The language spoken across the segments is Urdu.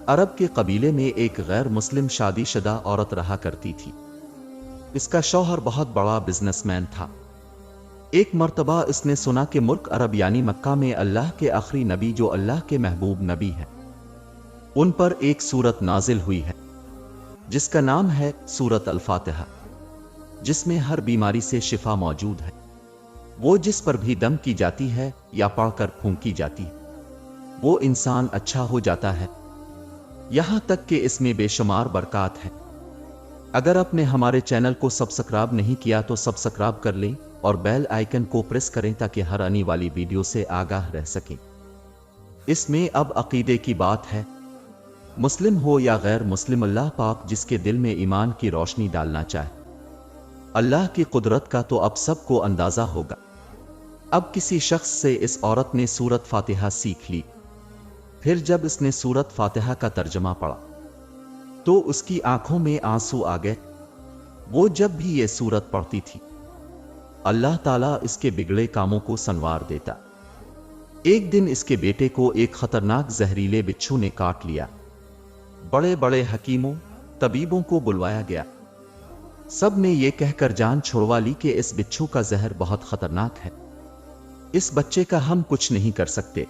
عرب کے قبیلے میں ایک غیر مسلم شادی شدہ عورت رہا کرتی تھی۔ اس کا شوہر بہت بڑا بزنس مین تھا۔ ایک مرتبہ اس نے سنا کہ ملک عرب یعنی مکہ میں اللہ کے آخری نبی جو اللہ کے محبوب نبی ہیں، ان پر ایک سورت نازل ہوئی ہے جس کا نام ہے سورت الفاتحہ، جس میں ہر بیماری سے شفا موجود ہے۔ وہ جس پر بھی دم کی جاتی ہے یا پڑھ کر پھونکی جاتی ہے، وہ انسان اچھا ہو جاتا ہے، یہاں تک کہ اس میں بے شمار برکات ہیں۔ اگر آپ نے ہمارے چینل کو سبسکرائب نہیں کیا تو سبسکرائب کر لیں اور بیل آئیکن کو پریس کریں تاکہ ہر آنے والی ویڈیو سے آگاہ رہ سکیں۔ اس میں اب عقیدے کی بات ہے۔ مسلم ہو یا غیر مسلم، اللہ پاک جس کے دل میں ایمان کی روشنی ڈالنا چاہے، اللہ کی قدرت کا تو اب سب کو اندازہ ہوگا۔ اب کسی شخص سے اس عورت نے سورت فاتحہ سیکھ لی۔ پھر جب اس نے سورت فاتحہ کا ترجمہ پڑھا تو اس کی آنکھوں میں آنسو آ گئے۔ وہ جب بھی یہ سورت پڑھتی تھی، اللہ تعالیٰ اس کے بگڑے کاموں کو سنوار دیتا۔ ایک دن اس کے بیٹے کو ایک خطرناک زہریلے بچھو نے کاٹ لیا۔ بڑے بڑے حکیموں، طبیبوں کو بلوایا گیا۔ سب نے یہ کہہ کر جان چھڑوا لی کہ اس بچھو کا زہر بہت خطرناک ہے، اس بچے کا ہم کچھ نہیں کر سکتے،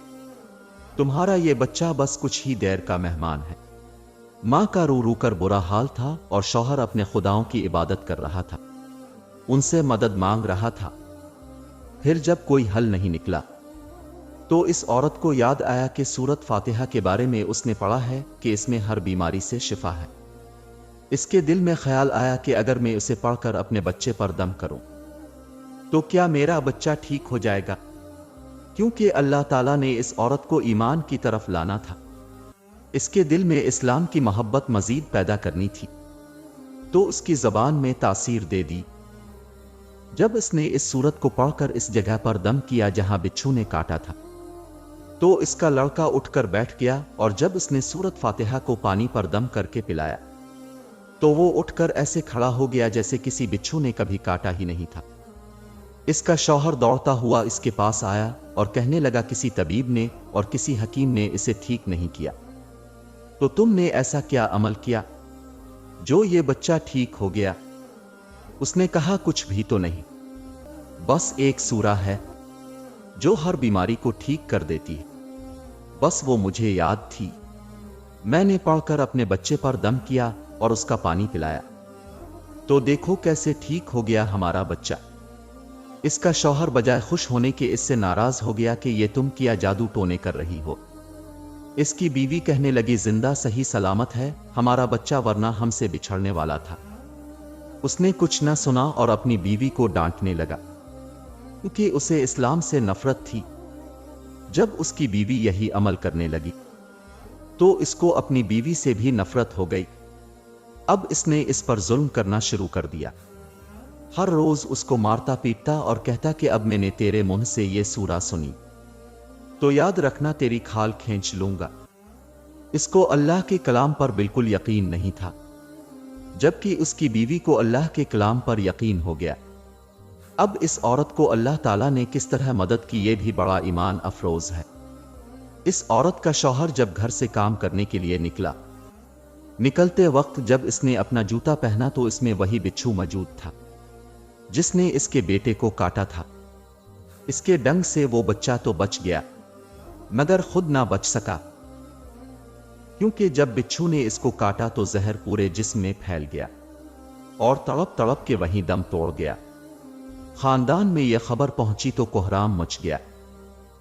تمہارا یہ بچہ بس کچھ ہی دیر کا مہمان ہے۔ ماں کا رو رو کر برا حال تھا اور شوہر اپنے خداؤں کی عبادت کر رہا تھا، ان سے مدد مانگ رہا تھا۔ پھر جب کوئی حل نہیں نکلا تو اس عورت کو یاد آیا کہ سورت فاتحہ کے بارے میں اس نے پڑھا ہے کہ اس میں ہر بیماری سے شفا ہے۔ اس کے دل میں خیال آیا کہ اگر میں اسے پڑھ کر اپنے بچے پر دم کروں تو کیا میرا بچہ ٹھیک ہو جائے گا؟ کیونکہ اللہ تعالیٰ نے اس عورت کو ایمان کی طرف لانا تھا، اس کے دل میں اسلام کی محبت مزید پیدا کرنی تھی، تو اس کی زبان میں تاثیر دے دی۔ جب اس نے اس سورت کو پڑھ کر اس جگہ پر دم کیا جہاں بچھو نے کاٹا تھا تو اس کا لڑکا اٹھ کر بیٹھ گیا، اور جب اس نے سورت فاتحہ کو پانی پر دم کر کے پلایا تو وہ اٹھ کر ایسے کھڑا ہو گیا جیسے کسی بچھو نے کبھی کاٹا ہی نہیں تھا۔ اس کا شوہر دوڑتا ہوا اس کے پاس آیا اور کہنے لگا کسی طبیب نے اور کسی حکیم نے اسے ٹھیک نہیں کیا، تو تم نے ایسا کیا عمل کیا جو یہ بچہ ٹھیک ہو گیا؟ اس نے کہا کچھ بھی تو نہیں، بس ایک سورہ ہے جو ہر بیماری کو ٹھیک کر دیتی ہے، بس وہ مجھے یاد تھی، میں نے پڑھ کر اپنے بچے پر دم کیا اور اس کا پانی پلایا، تو دیکھو کیسے ٹھیک ہو گیا ہمارا بچہ۔ اس کا شوہر بجائے خوش ہونے کے اس سے ناراض ہو گیا کہ یہ تم کیا جادو ٹونے کر رہی ہو۔ اس کی بیوی کہنے لگی زندہ صحیح سلامت ہے ہمارا بچہ، ورنہ ہم سے بچھڑنے والا تھا۔ اس نے کچھ نہ سنا اور اپنی بیوی کو ڈانٹنے لگا کیونکہ اسے اسلام سے نفرت تھی۔ جب اس کی بیوی یہی عمل کرنے لگی تو اس کو اپنی بیوی سے بھی نفرت ہو گئی۔ اب اس نے اس پر ظلم کرنا شروع کر دیا، ہر روز اس کو مارتا پیٹتا اور کہتا کہ اب میں نے تیرے منہ سے یہ سورہ سنی تو یاد رکھنا تیری کھال کھینچ لوں گا۔ اس کو اللہ کے کلام پر بالکل یقین نہیں تھا، جبکہ اس کی بیوی کو اللہ کے کلام پر یقین ہو گیا۔ اب اس عورت کو اللہ تعالیٰ نے کس طرح مدد کی یہ بھی بڑا ایمان افروز ہے۔ اس عورت کا شوہر جب گھر سے کام کرنے کے لیے نکلا، نکلتے وقت جب اس نے اپنا جوتا پہنا تو اس میں وہی بچھو موجود تھا جس نے اس کے بیٹے کو کاٹا تھا۔ اس کے ڈنگ سے وہ بچہ تو بچ گیا مگر خود نہ بچ سکا، کیونکہ جب بچھو نے اس کو کاٹا تو زہر پورے جسم میں پھیل گیا اور تڑپ تڑپ کے وہیں دم توڑ گیا۔ خاندان میں یہ خبر پہنچی تو کوہرام مچ گیا۔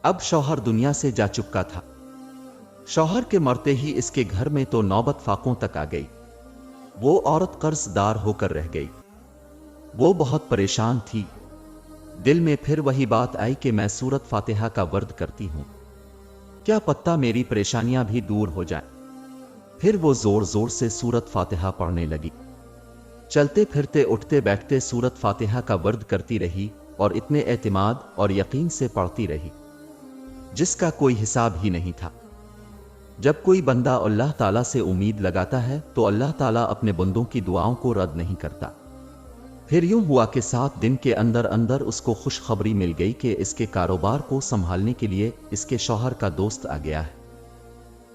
اب شوہر دنیا سے جا چکا تھا۔ شوہر کے مرتے ہی اس کے گھر میں تو نوبت فاقوں تک آ گئی۔ وہ عورت قرض دار ہو کر رہ گئی۔ وہ بہت پریشان تھی۔ دل میں پھر وہی بات آئی کہ میں سورت فاتحہ کا ورد کرتی ہوں، کیا پتہ میری پریشانیاں بھی دور ہو جائیں۔ پھر وہ زور زور سے سورت فاتحہ پڑھنے لگی، چلتے پھرتے اٹھتے بیٹھتے سورت فاتحہ کا ورد کرتی رہی اور اتنے اعتماد اور یقین سے پڑھتی رہی جس کا کوئی حساب ہی نہیں تھا۔ جب کوئی بندہ اللہ تعالیٰ سے امید لگاتا ہے تو اللہ تعالیٰ اپنے بندوں کی دعاؤں کو رد نہیں کرتا۔ پھر یوں ہوا کہ 7 دن کے اندر اندر اس کو خوشخبری مل گئی کہ اس کے کاروبار کو سنبھالنے کے لیے اس کے شوہر کا دوست آ گیا ہے